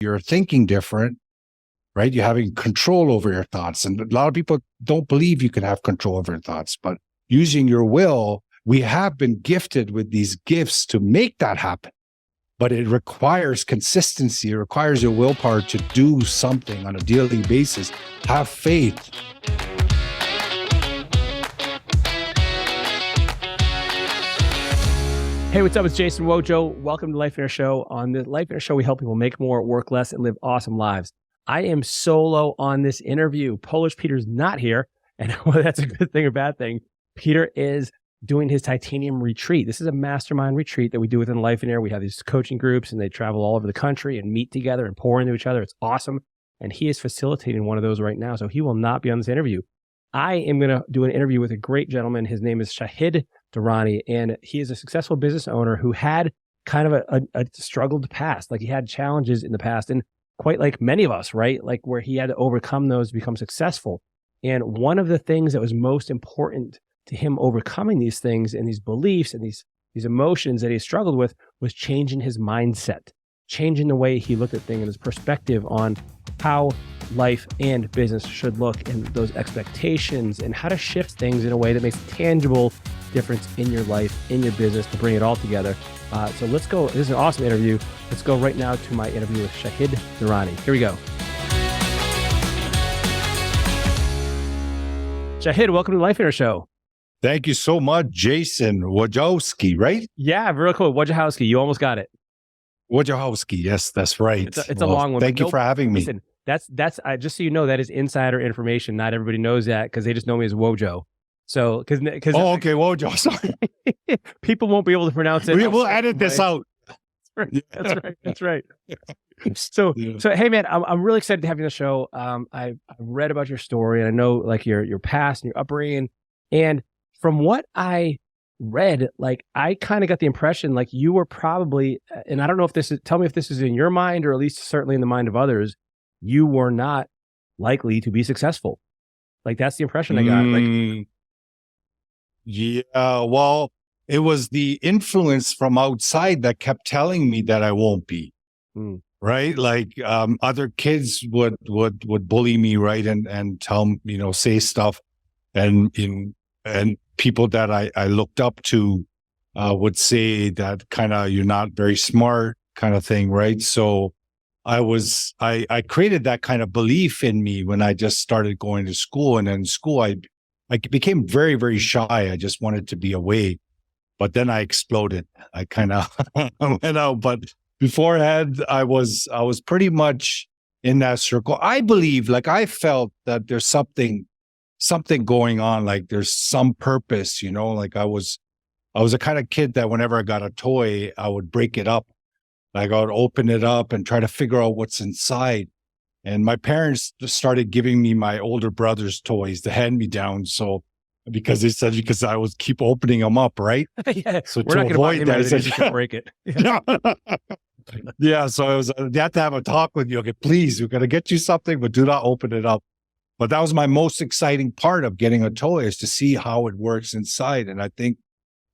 you're thinking different, right? You're having control over your thoughts. And a lot of people don't believe you can have control over your thoughts, but using your will, we have been gifted with these gifts to make that happen. But it requires consistency. It requires your willpower to do something on a daily basis. Have faith. Hey, what's up? It's Jason Wojo. Welcome to Life Inner Show. On the Life Inner Show, we help people make more, work less, and live awesome lives. I am solo on this interview. Polish Peter's not here, and whether that's a good thing or bad thing, Peter is doing his titanium retreat. This is a mastermind retreat that we do within Life Inner. We have these coaching groups, and they travel all over the country and meet together and pour into each other. It's awesome, and he is facilitating one of those right now, so he will not be on this interview. I am going to do an interview with a great gentleman. His name is Shahid Durrani, and he is a successful business owner who had kind of a struggled past. Like, he had challenges in the past, and quite like many of us, right? Like, where he had to overcome those to become successful. And one of the things that was most important to him overcoming these things and these beliefs and these emotions that he struggled with was changing his mindset, changing the way he looked at things and his perspective on how life and business should look, and those expectations, and how to shift things in a way that makes a tangible difference in your life, in your business, to bring it all together. So let's go. This is an awesome interview. Let's go right now to my interview with Shahid Durrani. Here we go. Shahid, welcome to the Life Inner Show. Thank you so much, Jason Wojcicki, right? Yeah, real cool. Wojciechowski, you almost got it. Wojciechowski, yes, that's right. It's a long one. Thank you for having me. Listen, that's just so you know, that is insider information. Not everybody knows that because they just know me as Wojo. So, because okay, Wojo. Sorry, people won't be able to pronounce it. We'll edit this out. That's right. So hey man, I'm really excited to have you on the show. I read about your story, and I know like your past and your upbringing, and from what I read, like, I kind of got the impression like you were probably, and I don't know if this is, tell me if this is in your mind or at least certainly in the mind of others, you were not likely to be successful. Like, that's the impression I got. Like, yeah, well, it was the influence from outside that kept telling me that I won't be. Right? Like, other kids would bully me, right? And tell me, say stuff, and people that I looked up to would say that kind of, you're not very smart kind of thing, right? So I created that kind of belief in me when I just started going to school. And then in school, I became very, very shy. I just wanted to be away. But then I exploded. I kind of went out. But beforehand, I was pretty much in that circle. I believe, like, I felt that there's something going on, like there's some purpose, like I was a kind of kid that whenever I got a toy, I would break it up. Like, I would open it up and try to figure out what's inside. And my parents just started giving me my older brother's toys, the hand-me-downs. So because I was keep opening them up, right? Yeah. So we're to avoid that, I said, you can break it. Yeah. So it was, they had to have a talk with you. Okay, please, we're going to get you something, but do not open it up. But that was my most exciting part of getting a toy, is to see how it works inside. And I think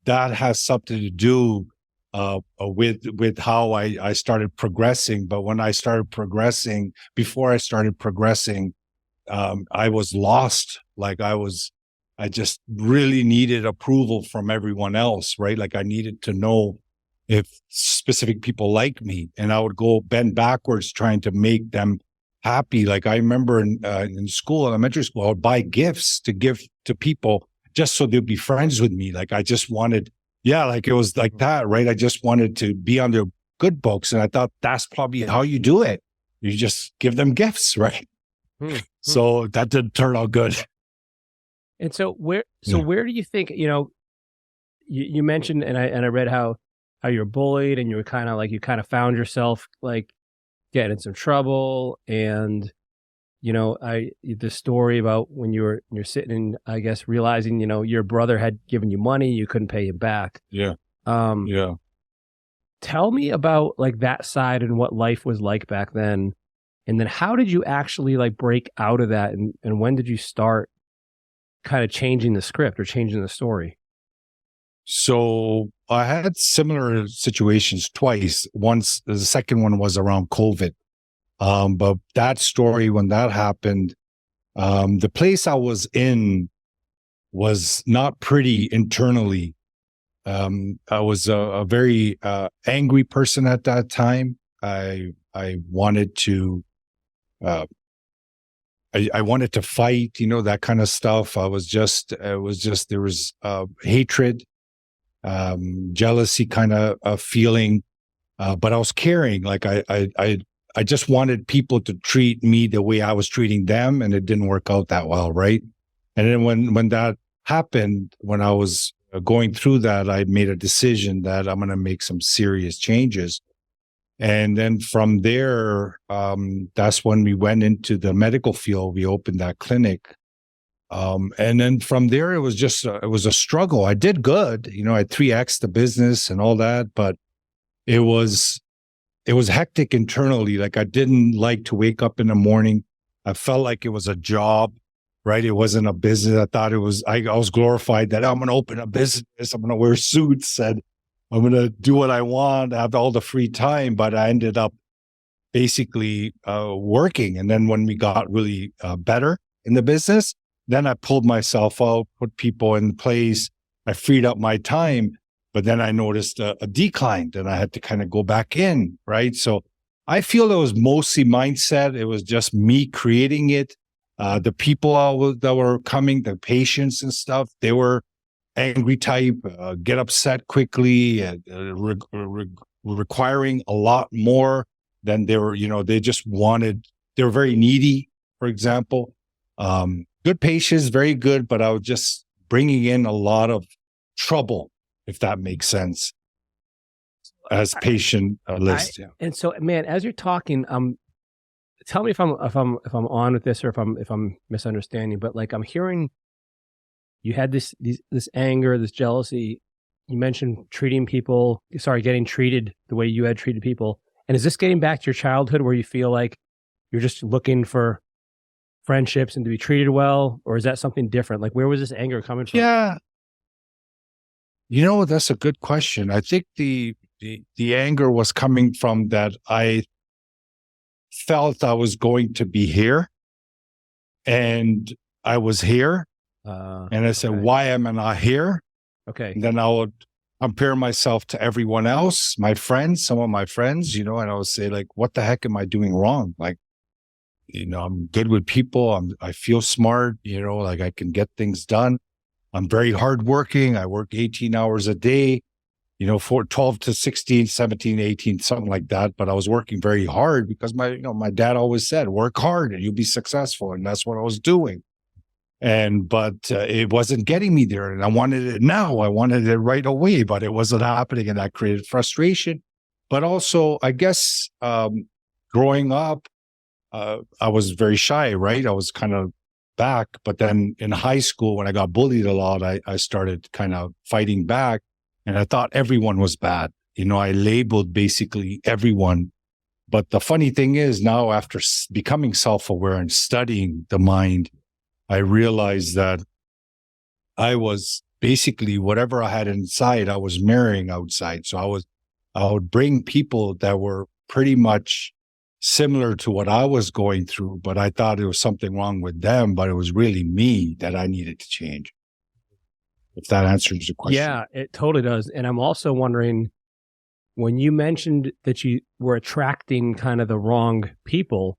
that has something to do with how I started progressing. But when I started progressing, before I started progressing, I was lost. Like, I just really needed approval from everyone else, right? Like, I needed to know if specific people like me, and I would go bend backwards trying to make them happy. Like, I remember in school, elementary school, I would buy gifts to give to people just so they'd be friends with me. Like, I just wanted, like, it was like that, right? I just wanted to be on their good books. And I thought that's probably how you do it. You just give them gifts, right? So that didn't turn out good. And so where do you think, you mentioned, and I read how you're bullied, and you were kind of found yourself like getting in some trouble, and the story about when you're sitting and I guess realizing your brother had given you money, you couldn't pay him back. Yeah. Tell me about like that side and what life was like back then, and then how did you actually like break out of that, and when did you start kind of changing the script or changing the story? So I had similar situations twice. Once, the second one was around COVID. But that story, when that happened, the place I was in was not pretty internally. I was a very angry person at that time. I wanted to I wanted to fight, that kind of stuff. There was hatred, jealousy kind of feeling, but I was caring. Like I just wanted people to treat me the way I was treating them, and it didn't work out that well, right? And then when that happened, when I was going through that, I made a decision that I'm going to make some serious changes. And then from there, that's when we went into the medical field. We opened that clinic. And then from there, it was just, it was a struggle. I did good, I 3X the business and all that, but it was hectic internally. Like I didn't like to wake up in the morning. I felt like it was a job, right? It wasn't a business. I thought it was, I was glorified that I'm going to open a business. I'm going to wear suits and I'm going to do what I want, have all the free time. But I ended up basically working. And then when we got really better in the business, then I pulled myself out, put people in place. I freed up my time. But then I noticed a decline, and I had to kind of go back in, right? So I feel it was mostly mindset. It was just me creating it. The people that were coming, the patients and stuff, they were angry type, get upset quickly, requiring a lot more than they were, they just wanted, they were very needy, for example. Good patients, very good, but I was just bringing in a lot of trouble, if that makes sense, as patient list. Yeah. And so, man, as you're talking, tell me if I'm on with this or if I'm misunderstanding, but like I'm hearing you had this anger, this jealousy. You mentioned getting treated the way you had treated people. And is this getting back to your childhood where you feel like you're just looking for friendships and to be treated well? Or is that something different? Like, where was this anger coming from? Yeah. That's a good question. I think the anger was coming from that I felt I was going to be here and I was here. And I said, why am I not here? Okay. And then I would compare myself to everyone else, my friends, some of my friends, and I would say like, what the heck am I doing wrong? Like, I'm good with people. I feel smart, like I can get things done. I'm very hardworking. I work 18 hours a day, for 12 to 16, 17, 18, something like that. But I was working very hard because my dad always said, work hard and you'll be successful. And that's what I was doing. But it wasn't getting me there. And I wanted it now. I wanted it right away, but it wasn't happening. And that created frustration. But also, I guess, growing up, I was very shy, right? I was kind of back. But then in high school, when I got bullied a lot, I started kind of fighting back. And I thought everyone was bad. I labeled basically everyone. But the funny thing is now, after becoming self-aware and studying the mind, I realized that I was basically whatever I had inside, I was mirroring outside. So I would bring people that were pretty much similar to what I was going through, but I thought there was something wrong with them, but it was really me that I needed to change. If that answers your question. Yeah, it totally does. And I'm also wondering, when you mentioned that you were attracting kind of the wrong people,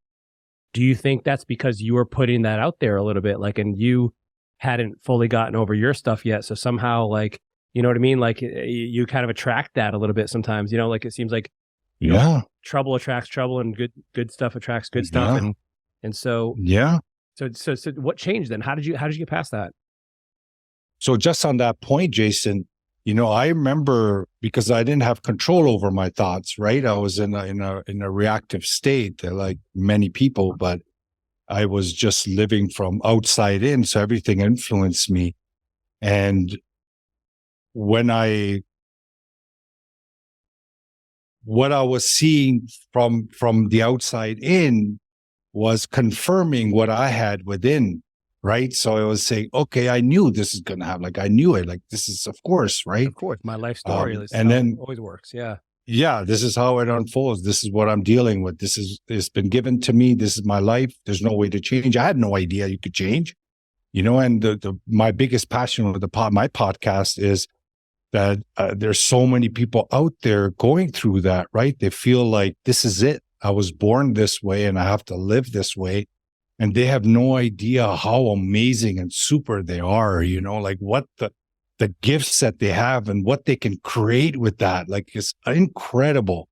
do you think that's because you were putting that out there a little bit, like, and you hadn't fully gotten over your stuff yet? So somehow, like, you know what I mean? Like, you kind of attract that a little bit sometimes, like it seems like, trouble attracts trouble and good stuff attracts good stuff. And so, So what changed then? How did you get past that? So just on that point, Jason, I remember, because I didn't have control over my thoughts, right? I was in a reactive state, like many people, but I was just living from outside in. So everything influenced me. And what I was seeing from the outside in was confirming what I had within. Right. So I was saying, okay, I knew this is going to happen. Like, I knew it. Like, this is, of course, right? Of course. My life story and then always works. Yeah. yeah, this is how it unfolds. This is what I'm dealing with. It's been given to me. This is my life. There's no way to change. I had no idea you could change, and my biggest passion with my podcast is that there's so many people out there going through that, right? They feel like this is it. I was born this way and I have to live this way. And they have no idea how amazing and super they are, like what the gifts that they have and what they can create with that. Like, it's incredible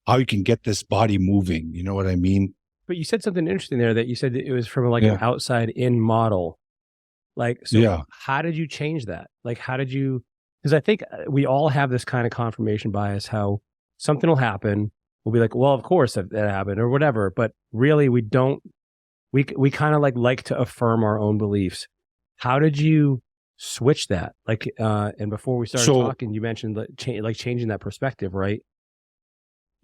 how you can get this body moving. You know what I mean? But you said something interesting there, that you said that it was from like an outside in model. Like, so how did you change that? Like, how did you, because I think we all have this kind of confirmation bias, how something will happen. We'll be like, well, of course that happened or whatever. But really we don't, we kind of like to affirm our own beliefs. How did you switch that? Like, and before we started talking, you mentioned like changing that perspective, right?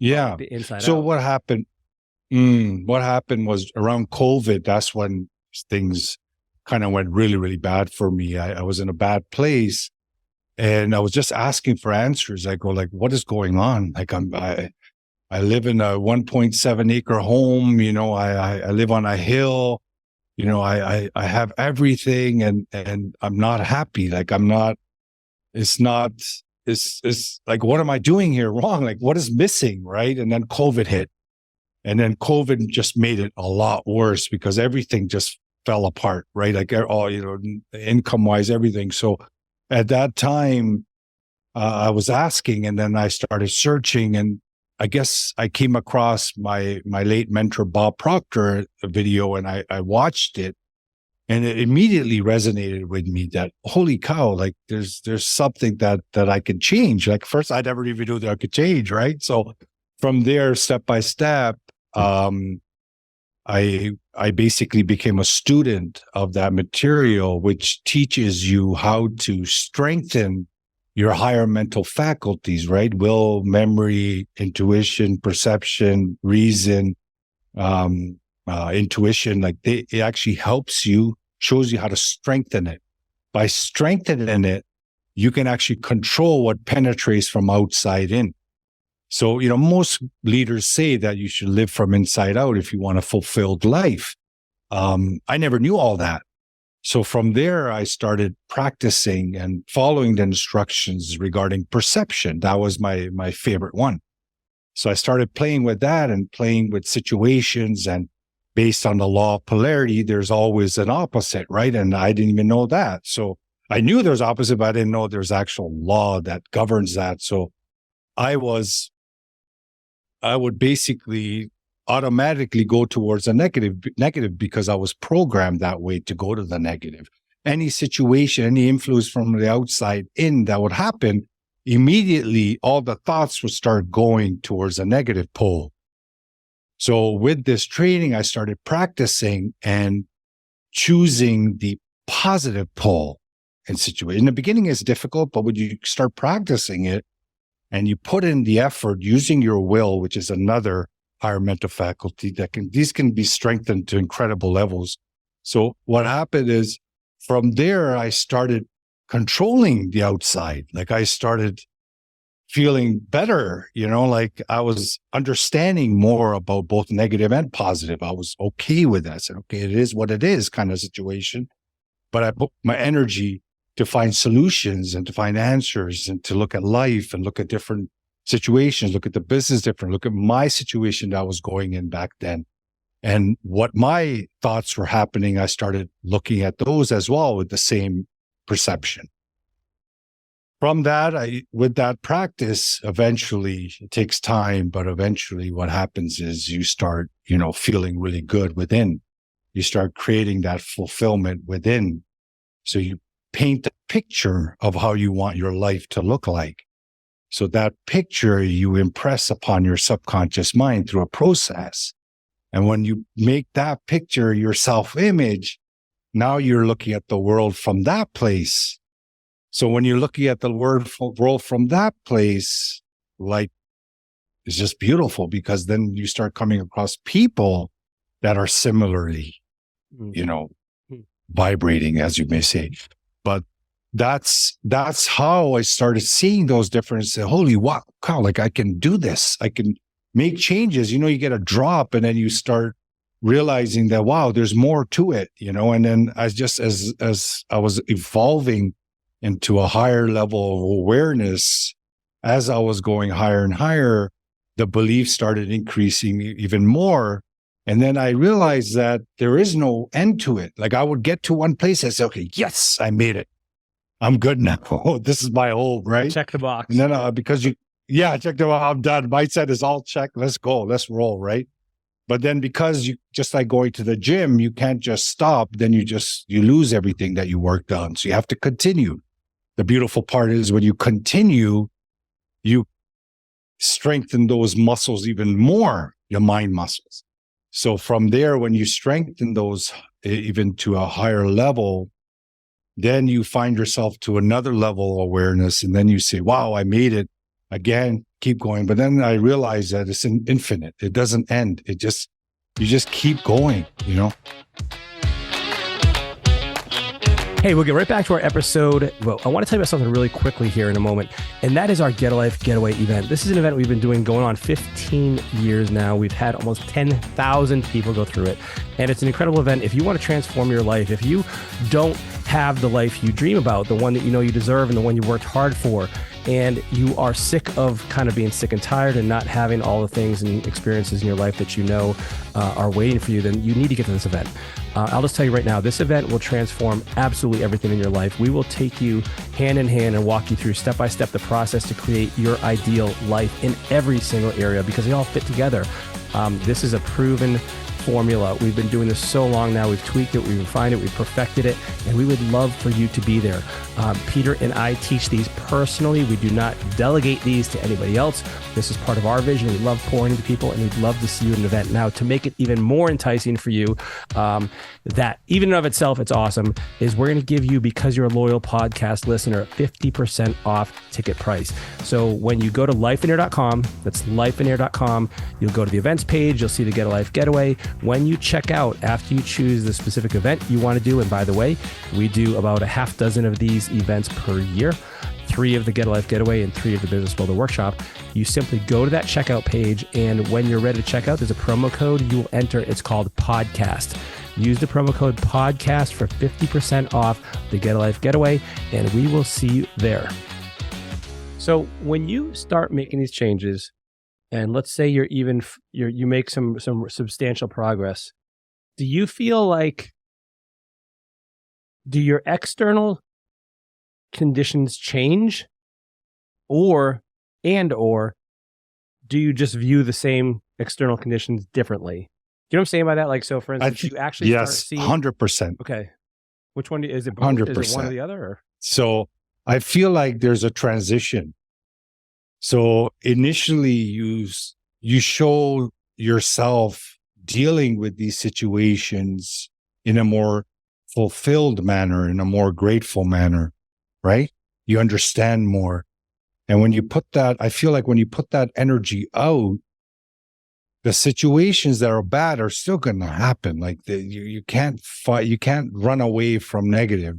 Yeah. Like the inside so out. what happened? What happened was around COVID. That's when things kind of went really, really bad for me. I was in a bad place, and I was just asking for answers. I go like, what is going on? Like, I live in a 1.7 acre home. I live on a hill. I have everything, and I'm not happy. Like, it's like, what am I doing here wrong? Like, what is missing? Right. And then COVID hit, and then COVID just made it a lot worse because everything just fell apart. Right. Like, all, income wise, everything. So at that time, I was asking, and then I started searching, and I guess I came across my late mentor, Bob Proctor, a video, and I watched it, and it immediately resonated with me that, holy cow, like there's something that I could change. Like, first, I never even knew that I could change. Right. So from there, step by step, I basically became a student of that material, which teaches you how to strengthen your higher mental faculties, right? Will, memory, intuition, perception, reason, intuition. Like, it actually helps you, shows you how to strengthen it. By strengthening it, you can actually control what penetrates from outside in. So, most leaders say that you should live from inside out if you want a fulfilled life. I never knew all that. So from there, I started practicing and following the instructions regarding perception. That was my favorite one. So I started playing with that and playing with situations, and based on the law of polarity, there's always an opposite, right? And I didn't even know that. So I knew there's opposite, but I didn't know there's actual law that governs that. So I would basically automatically go towards a negative because I was programmed that way to go to the negative. Any situation, any influence from the outside in that would happen, immediately all the thoughts would start going towards a negative pole. So with this training, I started practicing and choosing the positive pole in situation. In the beginning, it's difficult, but when you start practicing it and you put in the effort using your will, which is another higher mental faculty, these can be strengthened to incredible levels. So what happened is, from there, I started controlling the outside. Like, I started feeling better, like I was understanding more about both negative and positive. I was okay with that. I said, okay, it is what it is kind of situation. But I put my energy to find solutions and to find answers and to look at life and look at different situations, look at the business different, look at my situation that I was going in back then. And what my thoughts were happening, I started looking at those as well with the same perception. From that, with that practice, eventually, it takes time, but eventually what happens is you start, feeling really good within. You start creating that fulfillment within. So you paint a picture of how you want your life to look like. So that picture you impress upon your subconscious mind through a process. And when you make that picture your self-image, now you're looking at the world from that place. So when you're looking at the world from that place, like, it's just beautiful, because then you start coming across people that are similarly, vibrating, as you may say. But that's how I started seeing those differences. Holy wow, cow, like I can do this. I can make changes. You get a drop and then you start realizing that, wow, there's more to it, and then as I was evolving into a higher level of awareness, as I was going higher and higher, the belief started increasing even more. And then I realized that there is no end to it. Like I would get to one place and say, okay, yes, I made it. I'm good now. Oh, this is my home, right? Check the box. And then check the box. I'm done. Mindset is all checked. Let's go. Let's roll, right? But then because you just like going to the gym, you can't just stop. Then you lose everything that you worked on. So you have to continue. The beautiful part is when you continue, you strengthen those muscles even more, your mind muscles. So from there, when you strengthen those even to a higher level, then you find yourself to another level of awareness. And then you say, wow, I made it again, keep going. But then I realized that it's infinite. It doesn't end. You just keep going, Hey, we'll get right back to our episode. Well, I want to tell you about something really quickly here in a moment, and that is our Get a Life Getaway event. This is an event we've been doing going on 15 years now. We've had almost 10,000 people go through it, and it's an incredible event. If you want to transform your life, if you don't have the life you dream about, the one that you know you deserve and the one you worked hard for, and you are sick of kind of being sick and tired and not having all the things and experiences in your life that you know are waiting for you, then you need to get to this event. I'll just tell you right now, this event will transform absolutely everything in your life. We will take you hand in hand and walk you through step by step the process to create your ideal life in every single area because they all fit together. This is a proven formula. We've been doing this so long now. We've tweaked it, we've refined it, we've perfected it, and we would love for you to be there. Peter and I teach these personally. We do not delegate these to anybody else. This is part of our vision. We love pouring into people, and we'd love to see you at an event. Now, to make it even more enticing for you, that even in of itself, it's awesome, is we're going to give you, because you're a loyal podcast listener, 50% off ticket price. So when you go to lifeinair.com, that's lifeinair.com, you'll go to the events page, you'll see the Get a Life Getaway. When you check out, after you choose the specific event you want to do, and by the way, we do about a half dozen of these events per year, 3 of the Get a Life Getaway and 3 of the Business Builder Workshop. You simply go to that checkout page, and when you're ready to check out, there's a promo code you will enter. It's called podcast. Use the promo code podcast for 50% off the Get a Life Getaway, and we will see you there. So when you start making these changes, and let's say you make some substantial progress, do you feel like, do your external conditions change, or do you just view the same external conditions differently? You know what I'm saying by that? Like, so for instance, you actually start seeing... 100%. Okay. Which one is it? 100%. Is it one or the other? Or? So I feel like there's a transition. So initially you show yourself dealing with these situations in a more fulfilled manner, in a more grateful manner, right? You understand more. And when you put that, I feel like when you put that energy out, the situations that are bad are still going to happen. Like you can't fight, you can't run away from negative.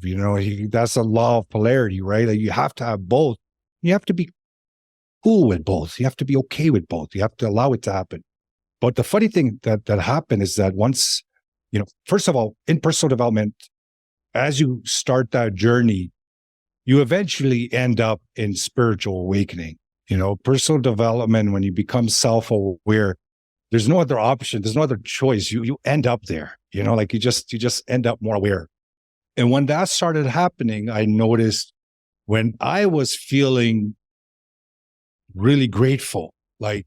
That's a law of polarity, right? Like you have to have both. You have to be cool with both. You have to be okay with both. You have to allow it to happen. But the funny thing that happened is that once, first of all, in personal development, as you start that journey, you eventually end up in spiritual awakening. Personal development, when you become self-aware, there's no other option. There's no other choice. You end up there, like you just end up more aware. And when that started happening, I noticed when I was feeling really grateful, like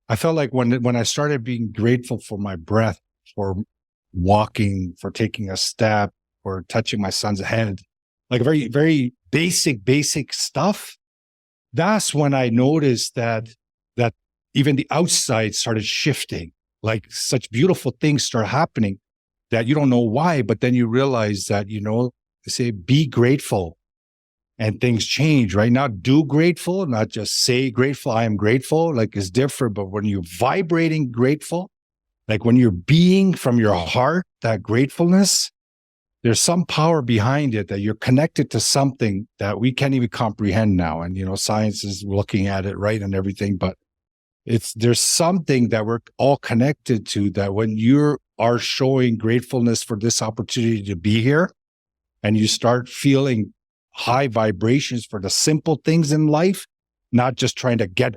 I felt like when I started being grateful for my breath, for walking, for taking a step, for touching my son's head, like very, very basic stuff. That's when I noticed that even the outside started shifting, like such beautiful things start happening that you don't know why, but then you realize that, they say, be grateful and things change, right? Not do grateful, not just say grateful, I am grateful, like it's different. But when you're vibrating grateful, like when you're being from your heart, that gratefulness, there's some power behind it, that you're connected to something that we can't even comprehend now. And, science is looking at it, right, and everything, but there's something that we're all connected to, that when you are showing gratefulness for this opportunity to be here, and you start feeling high vibrations for the simple things in life, not just trying to get.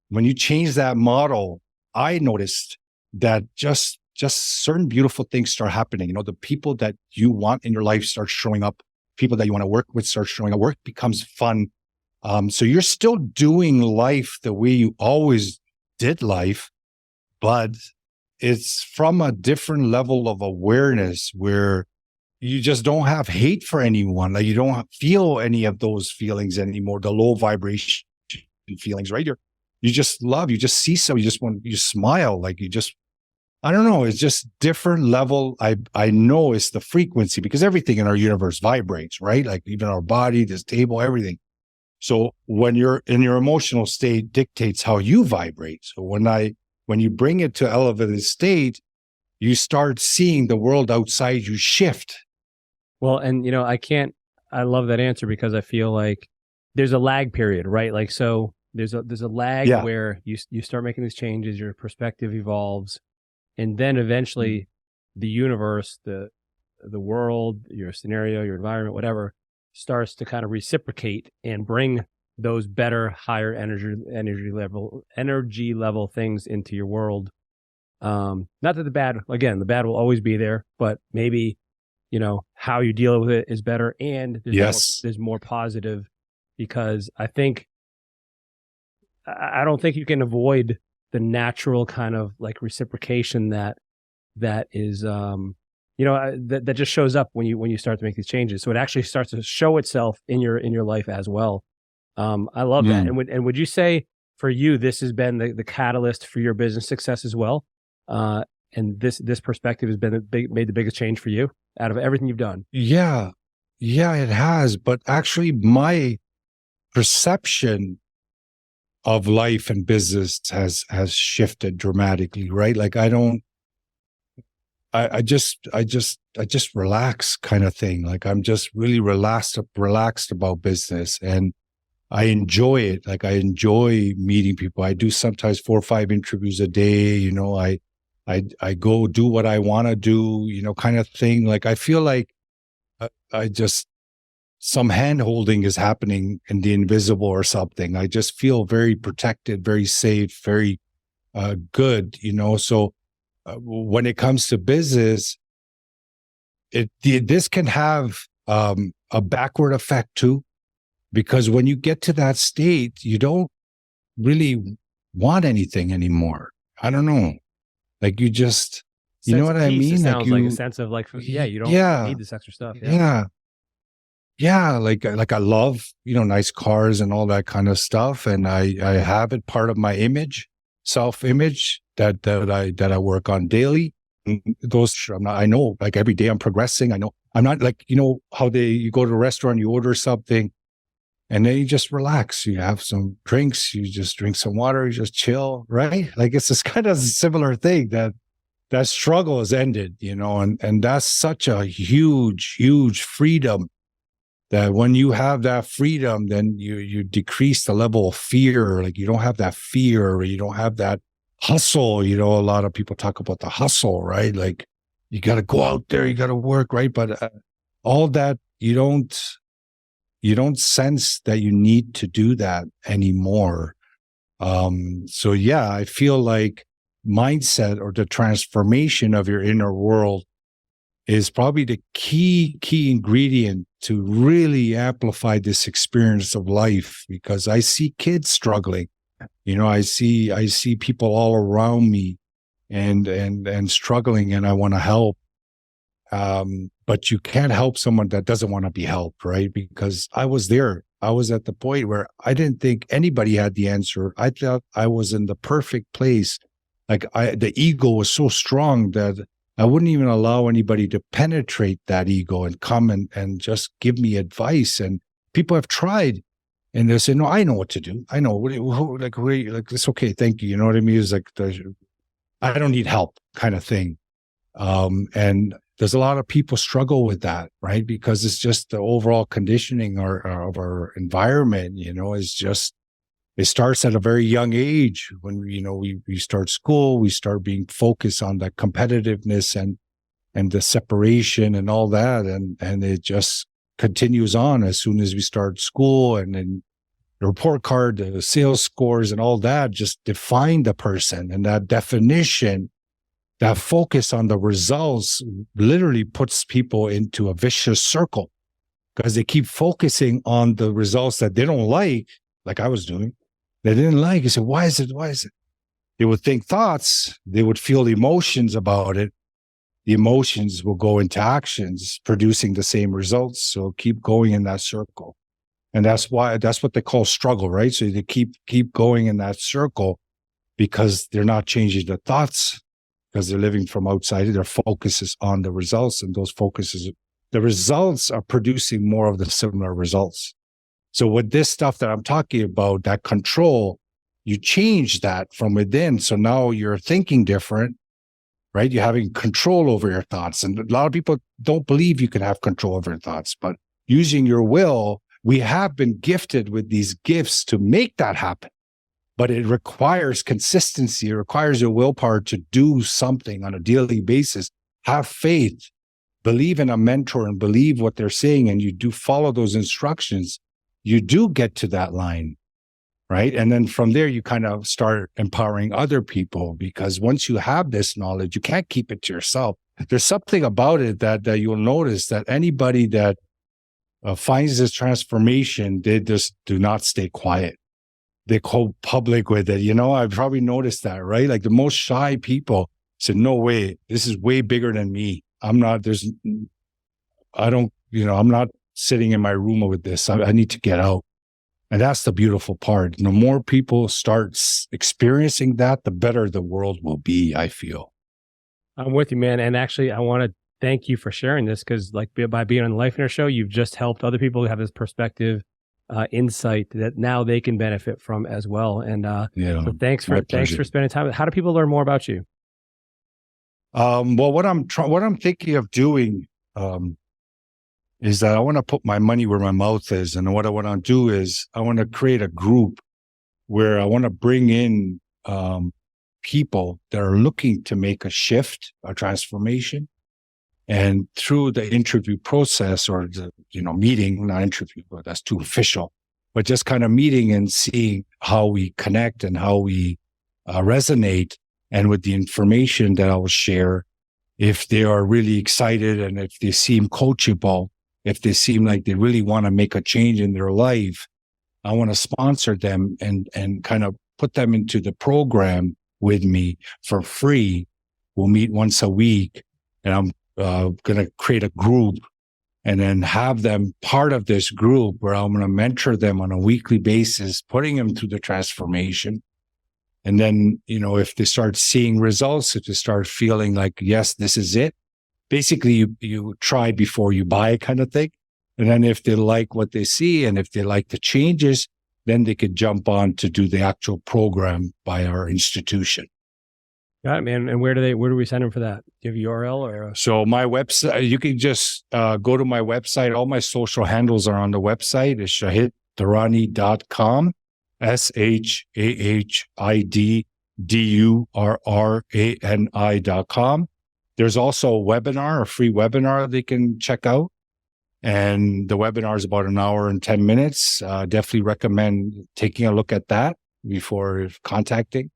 When you change that model, I noticed that just certain beautiful things start happening. The people that you want in your life start showing up. People that you want to work with start showing up. Work becomes fun. So you're still doing life the way you always did life, but it's from a different level of awareness where you just don't have hate for anyone. Like, you don't feel any of those feelings anymore, the low vibration feelings, right? You just love, you just see some, you smile, like I don't know, it's just different level. I know it's the frequency, because everything in our universe vibrates, right? Like even our body, this table, everything. So when you're in your emotional state dictates how you vibrate. So when you bring it to elevated state, you start seeing the world outside you shift. Well, and I love that answer, because I feel like there's a lag period, right? Like, so there's a lag where you start making these changes, your perspective evolves, and then eventually the universe, the world, your scenario, your environment, whatever, starts to kind of reciprocate and bring those better, higher energy level things into your world. Not that the bad will always be there, but maybe, how you deal with it is better, and there's more positive, because I don't think you can avoid the natural kind of like reciprocation that is, that just shows up when you start to make these changes. So it actually starts to show itself in your life as well. I love that. And would you say for you, this has been the catalyst for your business success as well? And this perspective has made the biggest change for you out of everything you've done. Yeah, it has. But actually, my perception of life and business has shifted dramatically, right? Like I just relax, kind of thing. Like I'm just really relaxed about business, and I enjoy it. Like I enjoy meeting people. I do sometimes 4 or 5 interviews a day. I go do what I want to do, kind of thing. Like I feel like some hand holding is happening in the invisible or something. I just feel very protected, very safe, very good, So when it comes to business, this can have a backward effect too, because when you get to that state, you don't really want anything anymore. I don't know. Like you just, you know what I mean? It sounds like a sense of like, you don't need this extra stuff. Yeah. Like I love, nice cars and all that kind of stuff. And I have it part of my self-image that I work on daily. I know, like every day I'm progressing. I know I'm not like, how you go to a restaurant, you order something, and then you just relax. You have some drinks, you just drink some water, you just chill, right? Like it's this kind of similar thing that struggle has ended, and that's such a huge, huge freedom, that when you have that freedom, then you decrease the level of fear. Like you don't have that fear, or you don't have that hustle. A lot of people talk about the hustle, right? Like you got to go out there, you got to work, right? But all that, you don't sense that you need to do that anymore. So yeah, I feel like mindset, or the transformation of your inner world, is probably the key ingredient to really amplify this experience of life, because I see kids struggling. I see people all around me and struggling, and I want to help. But you can't help someone that doesn't want to be helped, right? Because I was there. I was at the point where I didn't think anybody had the answer. I thought I was in the perfect place. Like the ego was so strong that I wouldn't even allow anybody to penetrate that ego and come and just give me advice. And people have tried, and they say, "No, I know what to do. I know." Like it's okay, thank you. You know what I mean? It's like I don't need help, kind of thing. And there's a lot of people struggle with that, right? Because it's just the overall conditioning of our environment, is just, it starts at a very young age when, we start school, we start being focused on the competitiveness and the separation and all that. And it just continues on as soon as we start school, and then the report card, the sales scores and all that just define the person. And that definition, that focus on the results literally puts people into a vicious circle because they keep focusing on the results that they don't like I was doing. They didn't like. You said, why is it? Why is it? They would think thoughts. They would feel emotions about it. The emotions will go into actions, producing the same results. So keep going in that circle. And that's what they call struggle, right? So they keep going in that circle because they're not changing the thoughts, because they're living from outside. Their focus is on the results, and the results are producing more of the similar results. So with this stuff that I'm talking about, that control, you change that from within. So now you're thinking different, right? You're having control over your thoughts. And a lot of people don't believe you can have control over your thoughts, but using your will, we have been gifted with these gifts to make that happen. But it requires consistency. It requires your willpower to do something on a daily basis. Have faith, believe in a mentor and believe what they're saying. And you do follow those instructions. You do get to that line, right? And then from there, you kind of start empowering other people, because once you have this knowledge, you can't keep it to yourself. There's something about it that you'll notice that anybody that finds this transformation, they just do not stay quiet. They go public with it. I've probably noticed that, right? Like the most shy people said, no way, this is way bigger than me. I'm not sitting in my room with this. I need to get out. And that's the beautiful part. The more people start experiencing that, the better the world will be, I feel. I'm with you, man. And actually, I want to thank you for sharing this, because by being on the Life Inner Show, you've just helped other people have this perspective, insight that now they can benefit from as well. And so thanks for spending time. How do people learn more about you? Well, what I'm thinking of doing is that I want to put my money where my mouth is. And what I want to do is I want to create a group where I want to bring in people that are looking to make a shift, a transformation. And through the interview process, or the meeting, not interview, but that's too official, but just kind of meeting and seeing how we connect and how we resonate. And with the information that I will share, if they are really excited and if they seem coachable, if they seem like they really want to make a change in their life, I want to sponsor them and kind of put them into the program with me for free. We'll meet once a week, and I'm going to create a group and then have them part of this group where I'm going to mentor them on a weekly basis, putting them through the transformation. And then, if they start seeing results, if they start feeling like, yes, this is it, basically you try before you buy kind of thing. And then if they like what they see and if they like the changes, then they could jump on to do the actual program by our institution. Got it, man. And where do we send them for that? Do you have a URL or? So my website, you can just go to my website. All my social handles are on the website. It's shahiddurrani.com. Shahiddurrani.com. There's also a free webinar they can check out. And the webinar is about an hour and 10 minutes. Definitely recommend taking a look at that before contacting.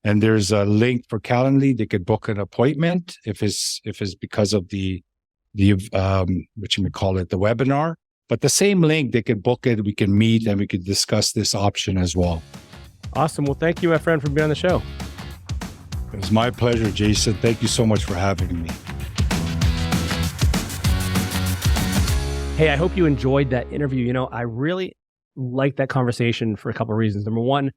And there's a link for Calendly. They could book an appointment if it's because of the webinar. But the same link, they can book it. We can meet and we can discuss this option as well. Awesome. Well, thank you, my friend, for being on the show. It was my pleasure, Jason. Thank you so much for having me. Hey, I hope you enjoyed that interview. I really liked that conversation for a couple of reasons. Number one,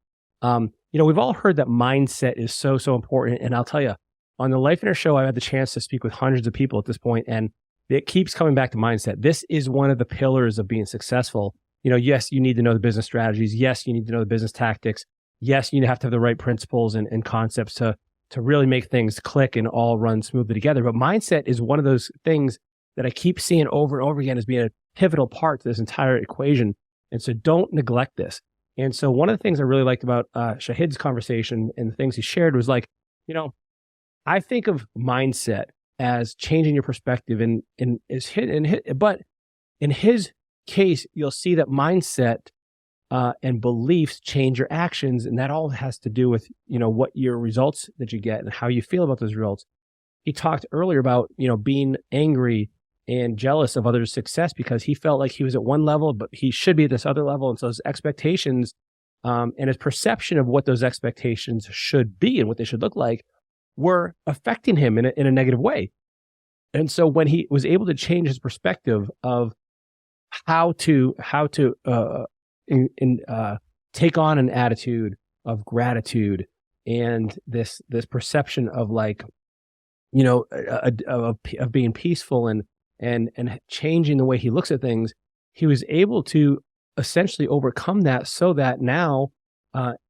we've all heard that mindset is so, so important. And I'll tell you, on the Life Inner Show, I've had the chance to speak with hundreds of people at this point, and it keeps coming back to mindset. This is one of the pillars of being successful. Yes, you need to know the business strategies. Yes, you need to know the business tactics. Yes, you have to have the right principles and concepts to really make things click and all run smoothly together. But mindset is one of those things that I keep seeing over and over again as being a pivotal part to this entire equation. And so don't neglect this. And so one of the things I really liked about Shahid's conversation and the things he shared was like, I think of mindset as changing your perspective, but in his case, you'll see that mindset and beliefs change your actions, and that all has to do with what your results that you get and how you feel about those results. He talked earlier about being angry and jealous of others' success because he felt like he was at one level, but he should be at this other level, and so his expectations and his perception of what those expectations should be and what they should look like were affecting him in a negative way. And so when he was able to change his perspective of how to take on an attitude of gratitude and this perception of like, of being peaceful and changing the way he looks at things, he was able to essentially overcome that so that now,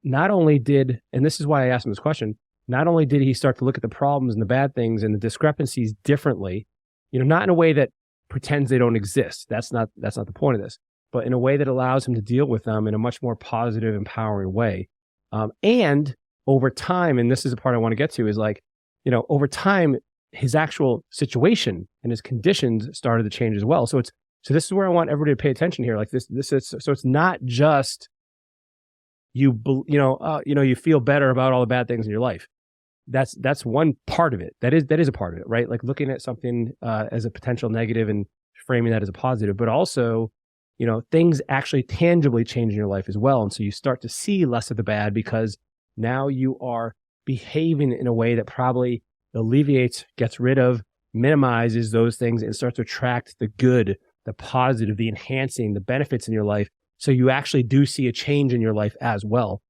not only did, and this is why I asked him this question, not only did he start to look at the problems and the bad things and the discrepancies differently, not in a way that pretends they don't exist. That's not the point of this, but in a way that allows him to deal with them in a much more positive, empowering way. And over time, and this is the part I want to get to, is like, over time, his actual situation and his conditions started to change as well. So this is where I want everybody to pay attention here. Like this is, so it's not just you feel better about all the bad things in your life. That's one part of it. That is a part of it, right? Like looking at something as a potential negative and framing that as a positive, but also, things actually tangibly change in your life as well. And so you start to see less of the bad because now you are behaving in a way that probably alleviates, gets rid of, minimizes those things and starts to attract the good, the positive, the enhancing, the benefits in your life. So you actually do see a change in your life as well,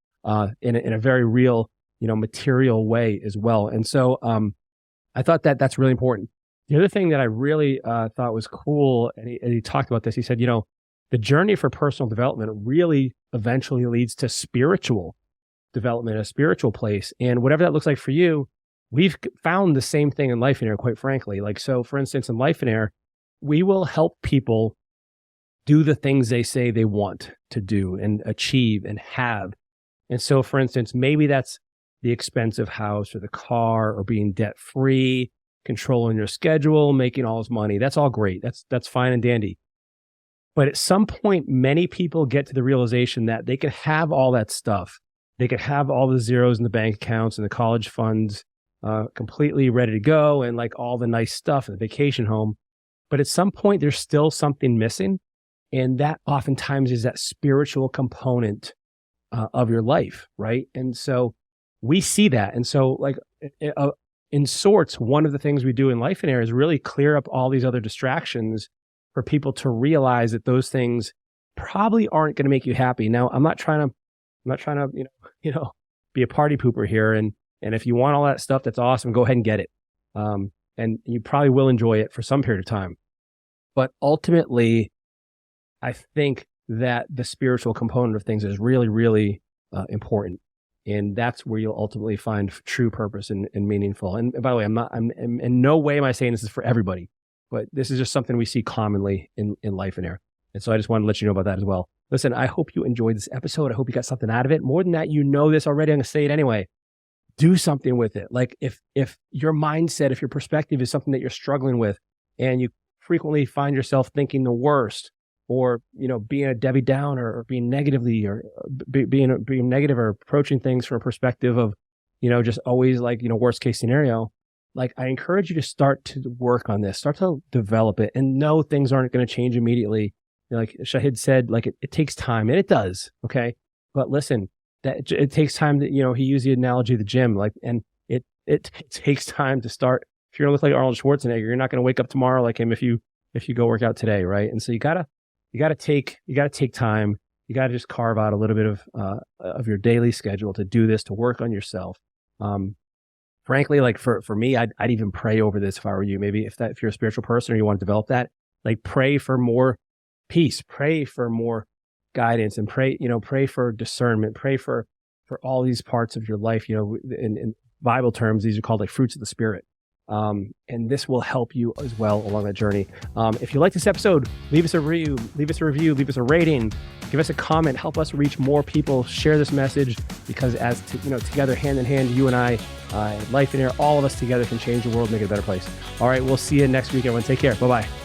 in a very real, material way as well. And so I thought that that's really important. The other thing that I really thought was cool, and he talked about this, he said, the journey for personal development really eventually leads to spiritual development, a spiritual place. And whatever that looks like for you, we've found the same thing in Life and Air, quite frankly. Like, so for instance, in Life and Air, we will help people do the things they say they want to do and achieve and have. And so, for instance, maybe that's the expensive house or the car or being debt free, controlling your schedule, making all this money. That's all great. That's fine and dandy. But at some point, many people get to the realization that they can have all that stuff. They could have all the zeros in the bank accounts and the college funds completely ready to go and like all the nice stuff and the vacation home. But at some point, there's still something missing. And that oftentimes is that spiritual component of your life, right? And so we see that. And so like in sorts, one of the things we do in Life and Air is really clear up all these other distractions for people to realize that those things probably aren't going to make you happy. Now, I'm not trying to, be a party pooper here. And if you want all that stuff, that's awesome. Go ahead and get it. And you probably will enjoy it for some period of time. But ultimately, I think that the spiritual component of things is really, really important. And that's where you'll ultimately find true purpose and meaningful. And by the way, I'm in no way am I saying this is for everybody, but this is just something we see commonly in Life and Air. And so I just wanted to let you know about that as well. Listen, I hope you enjoyed this episode. I hope you got something out of it. More than that, you know this already. I'm going to say it anyway. Do something with it. Like if your mindset, if your perspective is something that you're struggling with and you frequently find yourself thinking the worst, or, being a Debbie Downer or being negatively or being negative or approaching things from a perspective of, just always like, worst case scenario, like I encourage you to start to work on this, start to develop it, and know things aren't going to change immediately. Like Shahid said, like it takes time, and it does. Okay. But listen, that it takes time that, he used the analogy of the gym, like, and it takes time to start. If you're gonna look like Arnold Schwarzenegger, you're not going to wake up tomorrow like him if you go work out today. Right. And so you gotta take time. You got to just carve out a little bit of your daily schedule to do this, to work on yourself. Frankly, like for me, I'd even pray over this if I were you. Maybe if you're a spiritual person or you want to develop that, like pray for more peace, pray for more guidance, and pray for discernment, pray for all these parts of your life, and Bible terms, these are called like fruits of the Spirit. And this will help you as well along that journey. If you like this episode, leave us a review, leave us a rating, give us a comment, help us reach more people, share this message, because together, hand in hand, you and I, Life in Air, all of us together can change the world, make it a better place. All right, we'll see you next week, everyone. Take care. Bye-bye.